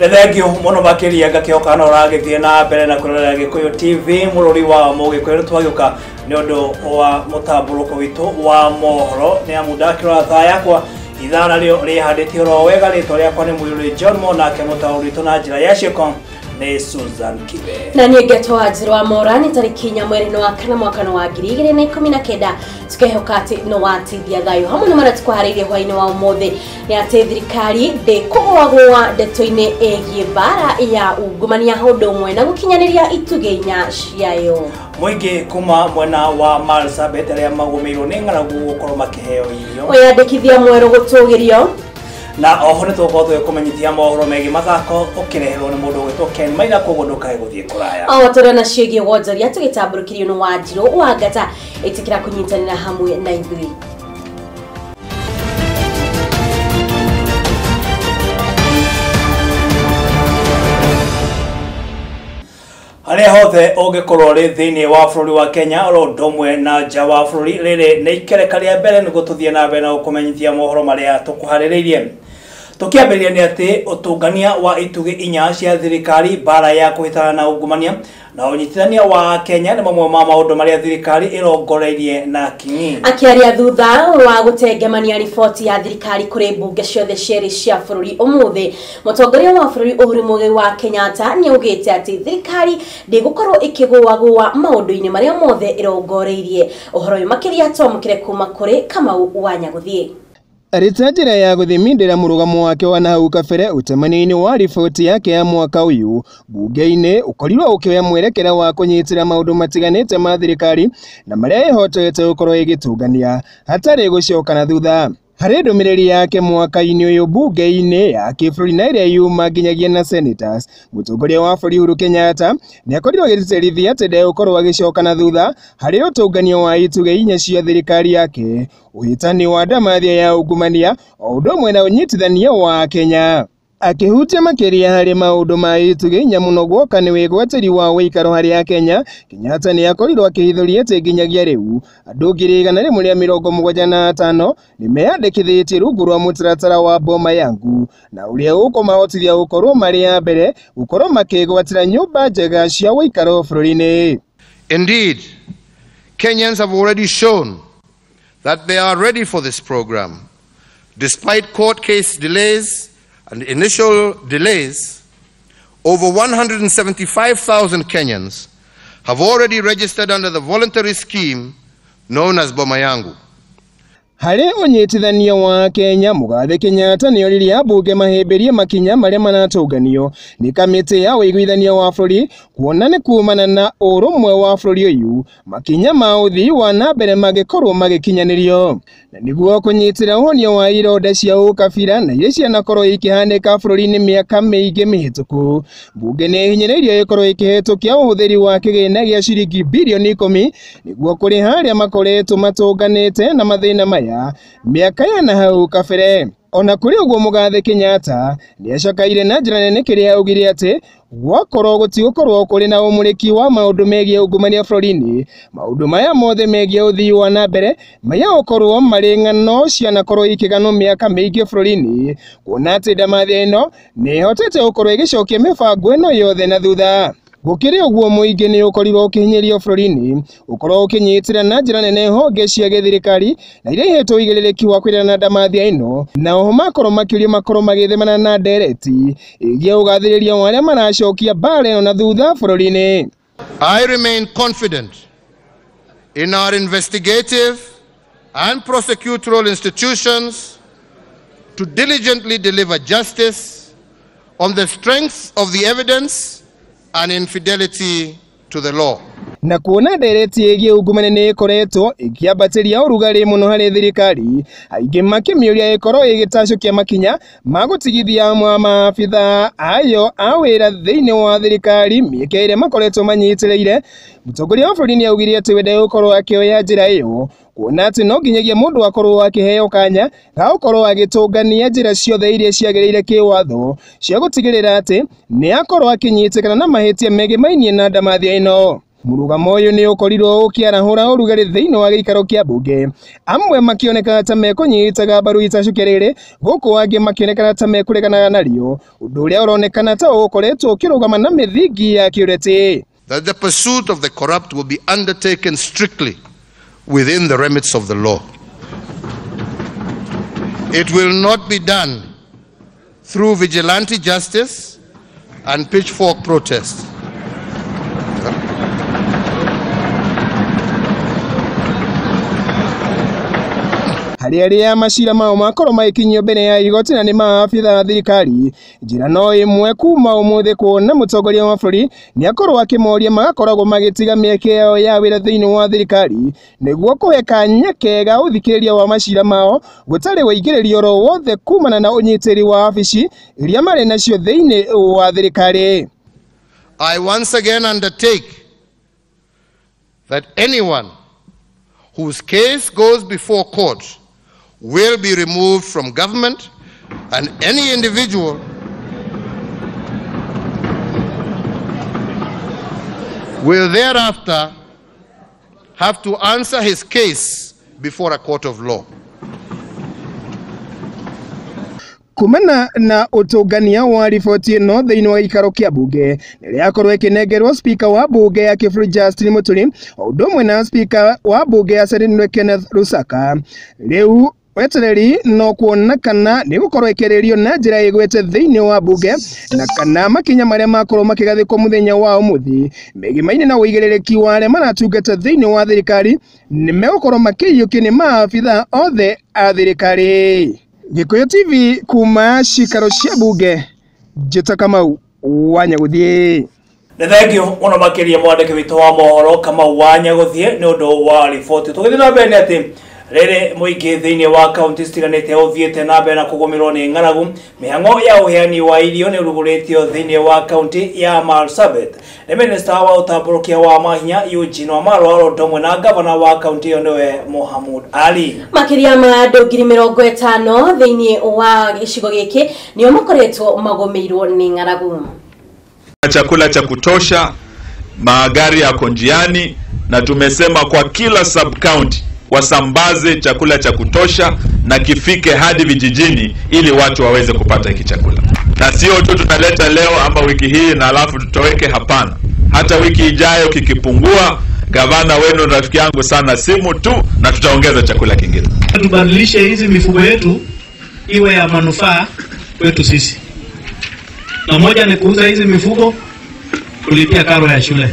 Ndethegio muno makiria ngakioka no ragithie na mbere na kurora Gikuyu TV mururi wa Mugikuyu twagiuka ni undu wa mutamburuko witu wa mohoro ni amudakira thaa yakwa ithana rio rihanditio ro wega ritwa riakwa ni Mwiruri John Monake mutauritu na njira ya cieko ni Susan Kibe na ni ngetwa njira wa morani tariki nyamweri no akana mwaka no wa 2019 tukehoka ati no watithia thayo hamwe na maratwaharirie hwaini wa umothe ni ati thirikari ndikugwagwa ndeto-ini egie bara ya ungumania hundu umwe na gukinyaniria ituge inya ciayo mwingi kuma mwena wa Marsabit aria magumirwo ni ng'aragu gukorwo makiheo irio oyandikithia mweru gutugirio na oho ni tugothwe kumenyithia mohoro megi mathako ukireherwo ni mundu gwitwo Ken Maina koguo ndukae guthie kuraya awatora na ciegi wonjoria tugitamburukirio no Wanjiru wa Ngata itikira kunyitanira hamwe na ithui Hale hothe ungikorwo ri thiini wa bururi wa Kenya oro ndomwe na nja wa bururi riri ni ikereka ria mbere ni gututhie na mbere na kumenyithia mohoro maria tukuhaririirie tukiambiria ni ati utungania wa ituge inya cia thirikari bara ya kuhitana na ungumania na unyitithania wa Kenya ni mamwe ma maundu maria thirikari irongoreirie na kingi akiaria thutha wa gutengemania riboti ya thirikari kuri mbunge ciothe cieri cia bururi umuthi mutongoria wa bururi Uhuru Muigai wa Kenyatta ni ugite ati thirikari ndigukorwo ikigwa maundu-ini maria mothe irongoreirie uhoro uyu makiria twamukire kuma kuri Kamau wa Nyaguthie Aritajira ya guthimindira murugamo wake wa nahau kabere utemanini wa riboti yake ya mwaka uyu bunge-ini ukorirwo ukioya mwerekera wa kunyitira maundu matiganite ma thirikari na maria ihotete gukorwo igitungania hatari gucoka na thutha hari ndumiriri yake mwaka-ini uyu bunge-ini ya kiburi na iria yuma nginyagia na senators mutongoria wa bũrũri Uhuru Kenyatta ni akorirwo agĩtĩrithia atĩ ndegũkorwo agĩcoka na thutha hari ũtũnganio wa ituge inya cia thirikari yake uhitani wa ndamathia ya ungumania o ũndũ ũmwe na ũnyitithania wa Kenya akihutia makiria hari maundu ma ituge inya muno gwoka ni wigwatiri wa wikaro hari ya Kenya Kenyatta ni akorirwo akihithuria ati nginyagia riu andu 175 ni meyandikithitie rungu rwa mutaratara wa Boma Yangu na uria ukumahotithia gukorwo mari ya mbere gukorwo makigwatira nyumba njega cia wikaro bururi-ini. Indeed, Kenyans have already shown that they are ready for this program despite court case delays and initial delays. Over 175,000 Kenyans have already registered under the voluntary scheme known as Boma Yangu. Hari unyitithania wa Kenya Mugathe Kenyatta ni oririe ambunge mahimbirie makinya maria manatunganio ni kamiti ya wiguithania wa bururi kuona ni kumana na urumwe wa bururi uyu makinya ma uthii wa na mbere magikorwo magikinyanirio na niguo kunyitira honio wa ironda cia ukabira na iria cianakorwo ikihandika bururi-ini miaka miingi mihituku bunge ni hinyiriirio ikorwo ikihitukia uhuthiri wa kigina gia ciringi bilioni 10 niguo kuri haria makoretwo matunganite na mathina maya miaka ya nahau kabere. Ona kuri uguo Mugathe Kenyatta ni acakaire na njira nene kiria augire ati gwakorwo gutigukorwo kuri na umuriki wa maundu megie ungumania bururi-ini maundu maya mothe megie uthii wa na mbere maya ukorwo mari ng'ano cianakorwo ikigano miaka miingi bururi-ini kuona ati ndamathia ino ni hotete gukorwo igicokia mibango ino yothe na thutha gukiri uguo muingi ni ukorirwo ukihinyirio bururi-ini ukorwo ukinyitira na njira nene honge cia githirikari na iria ihetwo igirĩrĩki wa kwirana na ndamathia ino na oho makorwo makiuria makorwo magithemana na ndereti igia ugathĩrĩria wa aria maracokia mbara ino na thutha bururi-ini. I remain confident in our investigative and prosecutorial institutions to diligently deliver justice on the strength of the evidence and infidelity to the law. Na kuona ndereti igie ungumania ni ikoretwo ikiambatiria urugari muno hari thirikari aingi makimiuria ikorwo igitacokia makinya magutigithia maabitha ayo awira thiini wa thirikari mieke iria makoretwo manyitireire mutongoria wa bururi ni augire ati wende gukorwo akioya njira iyo kuona ati no nginyagia mundu akorwo akiheo kanya ga gukorwo agitungania njira ciothe iria ciagiriire kiwatho cia gutigirira ati ni akorwo akinyitikana na mahitia megi mainie na ndamathia ino. Murugamo uyu ni ukorirwo ukiarahura urugari thiini wa gikaro kia bunge, amwe makioneka ta mekunyitaga mbaru icacukia riri, guku angi makionekana ta mekuregana nario, undu uria uronekana ta ukoretwo ukirugama na mithingi ya kiureti. That the pursuit of the corrupt will be undertaken strictly within the remits of the law. It will not be done through vigilante justice and pitchfork protest. Hari aria macira mao makorwo magikinyio mbere ya igoti na ni maabitha thirikari, njira no imwe kuma umuthi kuona mutongoria wa bũrũri ni akorwo akimoria magakoragwo magitiga mieke yao ya wira thiini wa thirikari niguo kuhe kanya kega uthikiriria wa macira mao gutari uingiririo ro wothe kumana na unyitiri wa abici iria mari nacio thiini wa thirikari. I once again undertake that anyone whose case goes before court will be removed from government, and any individual will thereafter have to answer his case before a court of law. Kumana na utungania wa riboti ino thiini wa gikaro kia bunge niriakorwo ikinengerwo spika wa bunge ya Kiburi Justin Muturi undu umwe na spika wa bunge ya Senate Kenneth Lusaka. Riu wetereri no kuona kana ni gukorwo ikiririo na njira igwete thiini wa bunge na kana makinya maria makorwo makigathikwo muthenya wa umuthi megimaine na uigiririki wa aria maratungata thiini wa thirikari ni megukorwo makiyuki ni maabitha othe a thirikari. Gikuyu TV kuma cikaro cia bunge, Njĩta Kamau wa Nyaguthie. Nĩ thengio mũno makĩria mwandĩki witũ wa mohoro Kamau wa Nyaguthie nĩ ũndũ wa riboti. Tũgĩthiĩ na mbere nĩ atĩ rĩrĩ mũingĩ thĩinĩ wa kaunti citiganĩte ũthiĩte na mbere na kũgũmĩrwo nĩ ng'aragu, mĩhang'o ya ũheani wa irio nĩ ũrugũrĩtio thĩinĩ wa kaunti ya Marsabit. Nĩ minista wa ũtambũrũkia wa mahinya Eugene Wamalwa ũndũ ũmwe na gavana wa kaunti ĩyo nĩwe Mohamud Ali. Makĩria ma andũ 50,000 thĩinĩ wa gĩcigo gĩkĩ nĩo makoretwo magũmĩirwo nĩ ng'aragu. Chakula cha kutosha, magari yako njiani, na tumesema kwa kila sub county wasambaze chakula cha kutosha na kifike hadi vijijini ili watu waweze kupata hiki chakula. Na sio tu tunaleta leo ama wiki hii na alafu tutoweke, hapana. Hata wiki ijayo kikipungua, gavana wenu rafiki yangu sana, simu tu na tutaongeza chakula kingine. Tubadilishe hizi mifugo yetu iwe ya manufaa kwetu sisi. Na moja ni kuuza hizi mifugo kulipia karo ya shule.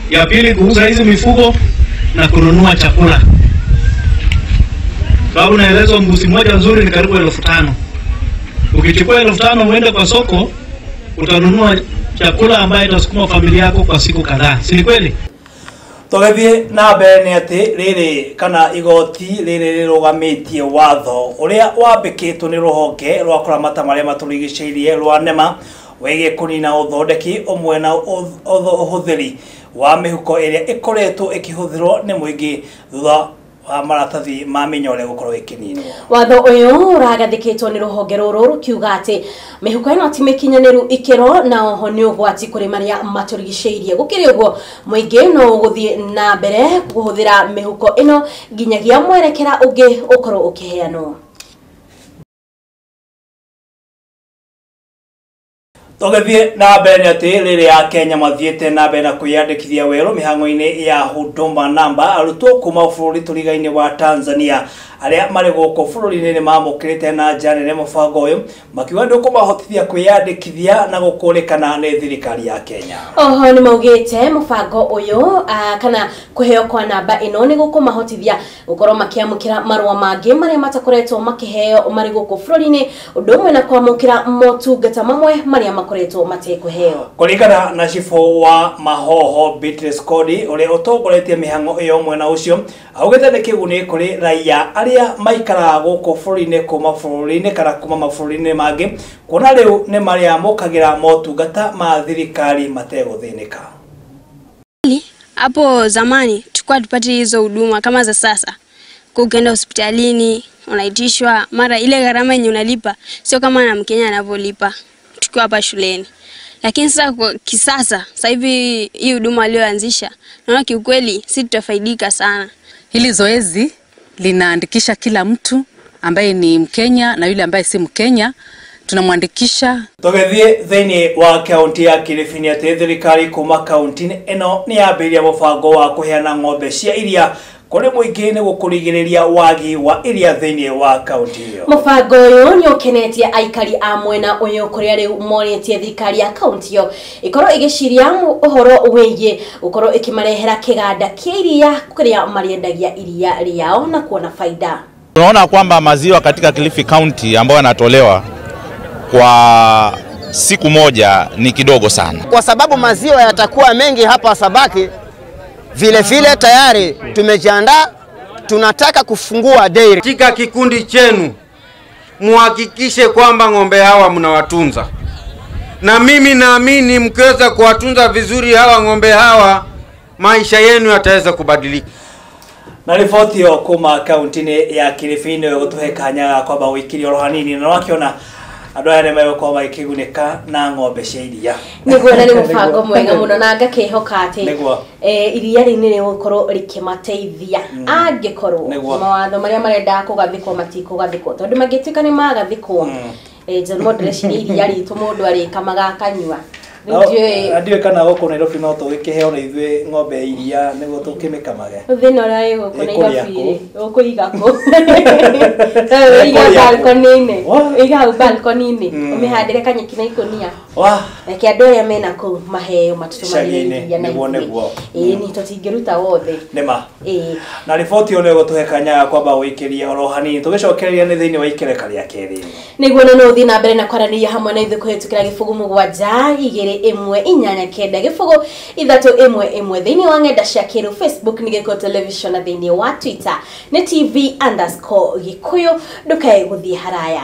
Ya pili kuuza hizi mifugo na kununua chakula. Sababu naelezwa mbuzi moja nzuri ni karibu 5,000. Ukichukua 5,000 uende kwa soko utanunua chakula ambaye itasukuma familia yako kwa siku kadhaa. Si ni kweli? Tũgĩthiĩ na mbere nĩ atĩ rĩrĩ kana igoti rĩrĩ rĩrũgamĩtie watho ũrĩa wambĩkĩtwo nĩ rũhonge rwa kũramata marĩa matũrigicĩirie rwa NEMA wĩgiĩ kũnina ũthondeki ũmwe na ũhũthĩri wa mĩhuko ĩrĩa ĩkoretwo ĩkĩhũthĩrwo nĩ mũingĩ thutha wa maratathi ma mĩnyore gũkorwo ĩkĩninwo. Watho ũyũ ũragathĩkĩtwo nĩ rũhonge rũrũ rũkiuga atĩ mĩhuko ĩno ti mĩkinyanĩru ikĩro na oho nĩ ũgwati kũrĩ marĩa matũrigicĩirie. Gũkĩrĩ ũguo mũingĩ no gũthiĩ na mbere kũhũthĩra mĩhuko ĩno nginyagia mwerekera ũngĩ ũkorwo ũkĩheanwo. Tũgĩthiĩ na mbere nĩ atĩ rĩrĩ ya Kenya mathiĩte na mbere na kwĩyandĩkithia werũ mĩhang'o-inĩ ya Huduma Number, arutwo kuma bũrũri tũrigaine wa Tanzania arĩa marĩ gũkũ bũrũri-inĩ nĩ mamũkĩrĩte na njĩra nene mũbango ũyũ makiuga nĩ ũkũmahotithia kwĩyandĩkithia na gũkũrĩkana nĩ thirikari ya Kenya. Oho nĩ maugĩte mũbango ũyũ kana kũheo kwa namba ĩno nĩ gũkũmahotithia gũkorwo makĩamũkĩra marũa mangĩ marĩa matakoretwo makĩheo marĩ gũkũ bũrũri-inĩ, ũndũ ũmwe na kwamũkĩra motungata mamwe marĩa makoretwo matekũheo. Kũringana na cibũ wa Mahoho Beatrice Kodi ũrĩa ũtongoretie mĩhang'o ĩyo mwena ũcio, augĩte nĩ kĩguni kũrĩ raia arĩa maikaraga gũkũ bũrũri-inĩ kuma bũrũri-inĩ kana kuma mabũrũri-inĩ mangĩ, kuona rĩu nĩ marĩamũkagĩra motungata ma thirikari mategũthĩnĩka. Hapo zamani tulikuwa tupate hizo huduma kama za sasa. Ukienda hospitalini unaitishwa, mara ile gharama yenye unalipa sio kama na Mkenya anavyolipa tukiwa hapa shuleni. Lakini sasa kwa kisasa, sasa hivi hii huduma aliyoanzisha, naona kiukweli si tutafaidika sana. Hili zoezi linaandikisha kila mtu ambaye ni Mkenya na yule ambaye si Mkenya, tunamwandikisha. Tugethie thini wa kaunti ya Kilifi ni ati thirikari kuma kaunti eno ni yabiria mubango wa kuheana ng'ombe cia iria kuri muingi ni gukurigiriria wagi wa iria thini wa kaunti hiyo. Mubango uyu ni ukenetie aikari a mwena uyu kuria riu monetie thirikari ya kaunti yo ikorwo igiciria uhoro wigie ukorwo ikimarehera kiganda kia iria kuria mariendagia iria riao na kuona faida. Tunaona kwamba maziwa katika Kilifi County ambayo yanatolewa kwa siku moja ni kidogo sana. Kwa sababu maziwa yatakuwa mengi hapa Sabaki, vile tayari tumejiandaa, tunataka kufungua dairy. Katika kikundi chenu muhakikishe kwamba ng'ombe hawa mnawatunza. Na mimi naamini mkiweza kuwatunza vizuri hawa ng'ombe hawa, maisha yenu yataweza kubadilika. Na ripoti yo kuma kaunti ya Kilifi ni gutuhe kanya kwamba wikiri rohanini na wakiona andu aya nimegukoma makigunika na ng'ombe cia iria. Niguo na ni mubango mwega muno na ngakihoka ati iria ri ni gukorwo rikimateithia angikorwo mawatho maria marenda kugathikwo matikugathikwo tondu magituika ni magathikwo John Modres ni iria ritu mundu ari kamaga akanyua. Ndiwe kana goko Nairobi no to wikiheo na ithwe ng'ombe iria niguo tukimekamage. Thina ora ego ko Nairobi ukuiga ko. Iga balkonini. Iga balkonini. Umehandire kanyeki na ikonia. Eke andu aria mena ku maheo matutumarire na niguo. Ni tutingiruta wothe. Nema. Na ripoti yo leo tuhe kanya kwamba wikirie oro hanini tugicokereria ni thini wa ikereka ria keri. Niguo no thina mbere na kwarania hamwe na ithu kuhitukira gifugu mugwanja igere imwe inyanya kenda gifugu 311 thini wa ngenda cia kiru Facebook ni Gikuyu Television na thini wa Twitter ni TV_Gikuyu ndukae guthie haraya.